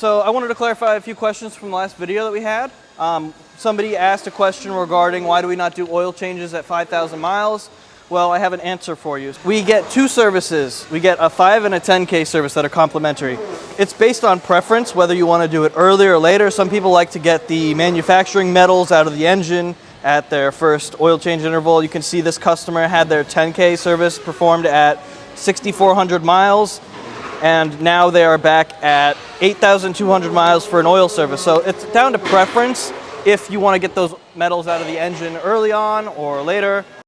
So I wanted to clarify a few questions from the last video that we had. Somebody asked a question regarding why do we not do oil changes at 5,000 miles? Well, I have an answer for you. We get two services. We get a 5 and a 10K service that are complementary. It's based on preference, whether you want to do it earlier or later. Some people like to get the manufacturing metals out of the engine at their first oil change interval. You can see this customer had their 10K service performed at 6,400 miles. And now they are back at 8,200 miles for an oil service. So it's down to preference if you want to get those metals out of the engine early on or later.